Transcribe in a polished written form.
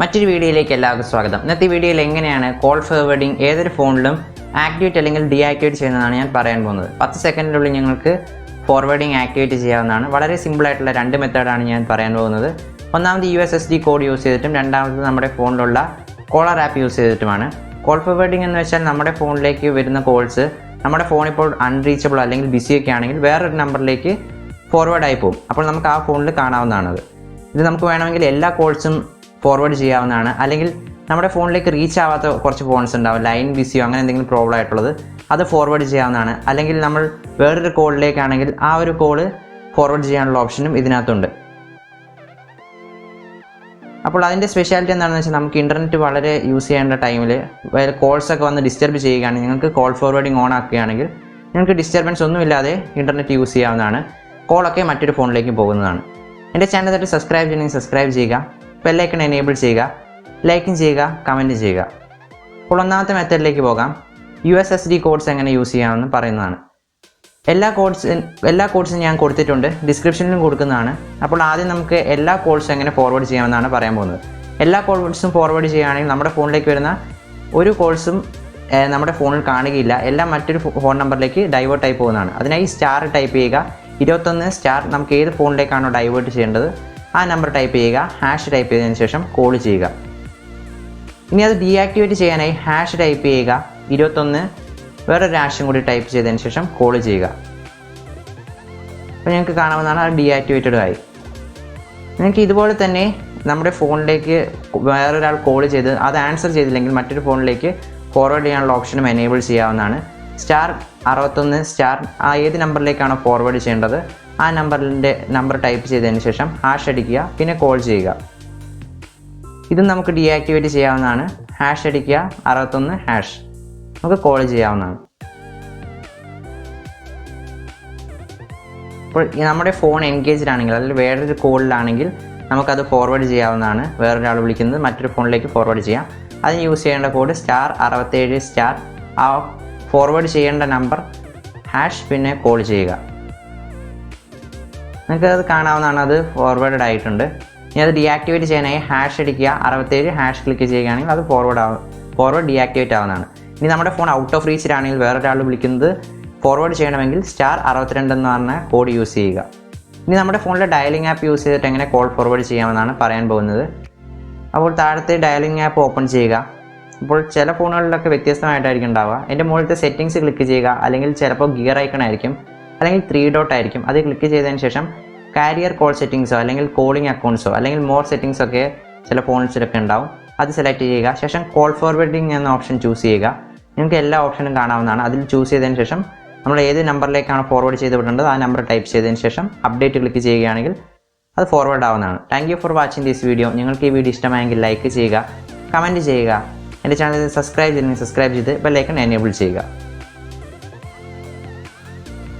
മറ്റൊരു വീഡിയോയിലേക്ക് എല്ലാവർക്കും സ്വാഗതം. ഇന്നത്തെ വീഡിയോയിൽ എങ്ങനെയാണ് കോൾ ഫോർവേഡിംഗ് ഏതൊരു ഫോണിലും ആക്ടിവേറ്റ് അല്ലെങ്കിൽ ഡീആക്ടിവേറ്റ് ചെയ്യുന്നതാണ് ഞാൻ പറയാൻ പോകുന്നത്. 10 സെക്കൻഡിനുള്ളിൽ നിങ്ങൾക്ക് ഫോർവേഡിംഗ് ആക്ടിവേറ്റ് ചെയ്യാവുന്നതാണ്. വളരെ സിമ്പിളായിട്ടുള്ള രണ്ട് മെത്തേഡാണ് ഞാൻ പറയാൻ പോകുന്നത്. ഒന്നാമത് USSD കോഡ് യൂസ് ചെയ്തിട്ടും രണ്ടാമത് നമ്മുടെ ഫോണിലുള്ള കോളർ ആപ്പ് യൂസ് ചെയ്തിട്ടുമാണ്. കോൾ ഫോർവേഡിംഗ് എന്ന് വെച്ചാൽ നമ്മുടെ ഫോണിലേക്ക് വരുന്ന കോൾസ് നമ്മുടെ ഫോൺ ഇപ്പോൾ അൺറീച്ചബിൾ അല്ലെങ്കിൽ ബിസിയൊക്കെ ആണെങ്കിൽ വേറൊരു നമ്പറിലേക്ക് ഫോർവേഡായി പോകും. അപ്പോൾ നമുക്ക് ആ ഫോണിൽ കാണാവുന്നതാണത്. ഇത് നമുക്ക് വേണമെങ്കിൽ എല്ലാ കോൾസും ഫോർവേഡ് ചെയ്യാവുന്നതാണ്. അല്ലെങ്കിൽ നമ്മുടെ ഫോണിലേക്ക് റീച്ച് ആവാത്ത കുറച്ച് ഫോൺസ് ഉണ്ടാവും, ലൈൻ ബിസിയോ അങ്ങനെ എന്തെങ്കിലും പ്രോബ്ലം ആയിട്ടുള്ളത്, അത് ഫോർവേഡ് ചെയ്യാവുന്നതാണ്. അല്ലെങ്കിൽ നമ്മൾ വേറൊരു കോളിലേക്കാണെങ്കിൽ ആ ഒരു കോള് ഫോർവേഡ് ചെയ്യാനുള്ള ഓപ്ഷനും ഇതിനകത്തുണ്ട്. അപ്പോൾ അതിൻ്റെ സ്പെഷ്യാലിറ്റി എന്താണെന്ന് വെച്ചാൽ നമുക്ക് ഇൻ്റർനെറ്റ് വളരെ യൂസ് ചെയ്യേണ്ട ടൈമിൽ കോൾസൊക്കെ വന്ന് ഡിസ്റ്റർബ് ചെയ്യുകയാണെങ്കിൽ നിങ്ങൾക്ക് കോൾ ഫോർവേഡിംഗ് ഓൺ ആക്കുകയാണെങ്കിൽ നിങ്ങൾക്ക് ഡിസ്റ്റർബൻസ് ഒന്നുമില്ലാതെ ഇൻ്റർനെറ്റ് യൂസ് ചെയ്യാവുന്നതാണ്. കോളൊക്കെ മറ്റൊരു ഫോണിലേക്ക് പോകുന്നതാണ്. എൻ്റെ ചാനൽ തട്ടി സബ്സ്ക്രൈബ് ചെയ്യണമെങ്കിൽ സബ്സ്ക്രൈബ് ചെയ്യുക, ബെല്ലൈക്കൺ എനേബിൾ ചെയ്യുക, ലൈക്കും ചെയ്യുക, കമൻറ്റ് ചെയ്യുക. അപ്പോൾ ഒന്നാമത്തെ മെത്തേഡിലേക്ക് പോകാം. USSD കോഡ്സ് എങ്ങനെ യൂസ് ചെയ്യാമെന്ന് പറയുന്നതാണ്. എല്ലാ കോഡ്സും ഞാൻ കൊടുത്തിട്ടുണ്ട്, ഡിസ്ക്രിപ്ഷനിലും കൊടുക്കുന്നതാണ്. അപ്പോൾ ആദ്യം നമുക്ക് എല്ലാ കോഡ്സും എങ്ങനെ ഫോർവേഡ് ചെയ്യാമെന്നാണ് പറയാൻ പോകുന്നത്. എല്ലാ കോഡ്സും ഫോർവേഡ് ചെയ്യുകയാണെങ്കിൽ നമ്മുടെ ഫോണിലേക്ക് വരുന്ന ഒരു കോൾസും നമ്മുടെ ഫോണിൽ കാണുകയില്ല, എല്ലാം മറ്റൊരു ഫോൺ നമ്പറിലേക്ക് ഡൈവേർട്ട് ആയി പോകുന്നതാണ്. അതിനായി സ്റ്റാർ ടൈപ്പ് ചെയ്യുക, 21 സ്റ്റാർ, നമുക്ക് ഏത് ഫോണിലേക്കാണോ ഡൈവേർട്ട് ചെയ്യേണ്ടത് ആ നമ്പർ ടൈപ്പ് ചെയ്യുക, ഹാഷ് ടൈപ്പ് ചെയ്തതിന് ശേഷം കോൾ ചെയ്യുക. ഇനി അത് ഡീആക്ടിവേറ്റ് ചെയ്യാനായി ഹാഷ് ടൈപ്പ് ചെയ്യുക, 21 വേറൊരു ഹാഷും കൂടി ടൈപ്പ് ചെയ്തതിന് ശേഷം കോൾ ചെയ്യുക. അപ്പോൾ നിങ്ങൾക്ക് കാണാവുന്നതാണ് അത് ഡീആക്ടിവേറ്റഡ് ആയി. നിങ്ങൾക്ക് ഇതുപോലെ തന്നെ നമ്മുടെ ഫോണിലേക്ക് വേറൊരാൾ കോൾ ചെയ്ത് അത് ആൻസർ ചെയ്തില്ലെങ്കിൽ മറ്റൊരു ഫോണിലേക്ക് ഫോർവേഡ് ചെയ്യാനുള്ള ഓപ്ഷനും എനേബിൾ ചെയ്യാവുന്നതാണ്. സ്റ്റാർ 61 സ്റ്റാർ, ആ ഏത് നമ്പറിലേക്കാണോ ഫോർവേഡ് ചെയ്യേണ്ടത് ആ നമ്പർ ടൈപ്പ് ചെയ്തതിന് ശേഷം ഹാഷ് അടിക്കുക, പിന്നെ കോൾ ചെയ്യുക. ഇതും നമുക്ക് ഡീആക്ടിവേറ്റ് ചെയ്യാവുന്നതാണ്. ഹാഷ് അടിക്കുക, 61 ഹാഷ്, നമുക്ക് കോൾ ചെയ്യാവുന്നതാണ്. അപ്പോൾ നമ്മുടെ ഫോൺ എൻഗേജ്ഡ് ആണെങ്കിൽ അല്ലെങ്കിൽ വേറൊരു കോളിലാണെങ്കിൽ നമുക്കത് ഫോർവേഡ് ചെയ്യാവുന്നതാണ്. വേറൊരാൾ വിളിക്കുന്നത് മറ്റൊരു ഫോണിലേക്ക് ഫോർവേഡ് ചെയ്യാം. അതിന് യൂസ് ചെയ്യേണ്ട കോഡ് സ്റ്റാർ 67 സ്റ്റാർ, ആ ഫോർവേഡ് ചെയ്യേണ്ട നമ്പർ ഹാഷ്, പിന്നെ കോൾ ചെയ്യുക. നിങ്ങൾക്ക് അത് കാണാവുന്നതാണ്, അത് ഫോർവേഡ് ആയിട്ടുണ്ട്. ഇനി അത് ഡീആക്ടിവേറ്റ് ചെയ്യാനായി ഹാഷ് അടിക്കുക, 67 ഹാഷ് ക്ലിക്ക് ചെയ്യുകയാണെങ്കിൽ അത് ഫോർവേഡ് ഡീആക്ടിവേറ്റ് ആവുന്നതാണ്. ഇനി നമ്മുടെ ഫോൺ ഔട്ട് ഓഫ് റീച്ചിലാണെങ്കിൽ വേറൊരാൾ വിളിക്കുന്നത് ഫോർവേഡ് ചെയ്യണമെങ്കിൽ സ്റ്റാർ 62 എന്ന് പറഞ്ഞ കോഡ് യൂസ് ചെയ്യുക. ഇനി നമ്മുടെ ഫോണിലെ ഡയലിംഗ് ആപ്പ് യൂസ് ചെയ്തിട്ട് എങ്ങനെ കോൾ ഫോർവേഡ് ചെയ്യാമെന്നാണ് പറയാൻ പോകുന്നത്. അപ്പോൾ താഴത്തെ ഡയലിംഗ് ആപ്പ് ഓപ്പൺ ചെയ്യുക. ഇപ്പോൾ ചില ഫോണുകളിലൊക്കെ വ്യത്യസ്തമായിട്ടായിരിക്കും ഉണ്ടാവുക. എൻ്റെ മുകളിലത്തെ സെറ്റിങ്സ് ക്ലിക്ക് ചെയ്യുക, അല്ലെങ്കിൽ ചിലപ്പോൾ ഗിയർ ഐക്കൺ ആയിരിക്കും, അല്ലെങ്കിൽ 3 ഡോട്ട് ആയിരിക്കും. അത് ക്ലിക്ക് ചെയ്തതിന് ശേഷം കാരിയർ കോൾ സെറ്റിങ്സോ അല്ലെങ്കിൽ കോളിംഗ് അക്കൗണ്ട്സോ അല്ലെങ്കിൽ മോർ സെറ്റിങ്സൊക്കെ ചില ഫോൺസിലൊക്കെ ഉണ്ടാവും. അത് സെലക്ട് ചെയ്യുക. ശേഷം കോൾ ഫോർവേഡിംഗ് എന്ന ഓപ്ഷൻ ചൂസ് ചെയ്യുക. നിങ്ങൾക്ക് എല്ലാ ഓപ്ഷനും കാണാവുന്നതാണ്. അതിൽ ചൂസ് ചെയ്തതിന് ശേഷം നമ്മൾ ഏത് നമ്പറിലേക്കാണ് ഫോർവേഡ് ചെയ്ത് വിടേണ്ടത് ആ നമ്പർ ടൈപ്പ് ചെയ്തതിന് ശേഷം അപ്ഡേറ്റ് ക്ലിക്ക് ചെയ്യുകയാണെങ്കിൽ അത് ഫോർവേഡ് ആവുന്നതാണ്. Thank you for watching this video. നിങ്ങൾക്ക് ഈ വീഡിയോ ഇഷ്ടമായെങ്കിൽ ലൈക്ക് ചെയ്യുക, കമൻറ്റ് ചെയ്യുക. എൻ്റെ ചാനൽ സബ്സ്ക്രൈബ് ചെയ്ത് ബെല്ലൈക്കൺ എനേബിൾ ചെയ്യുക.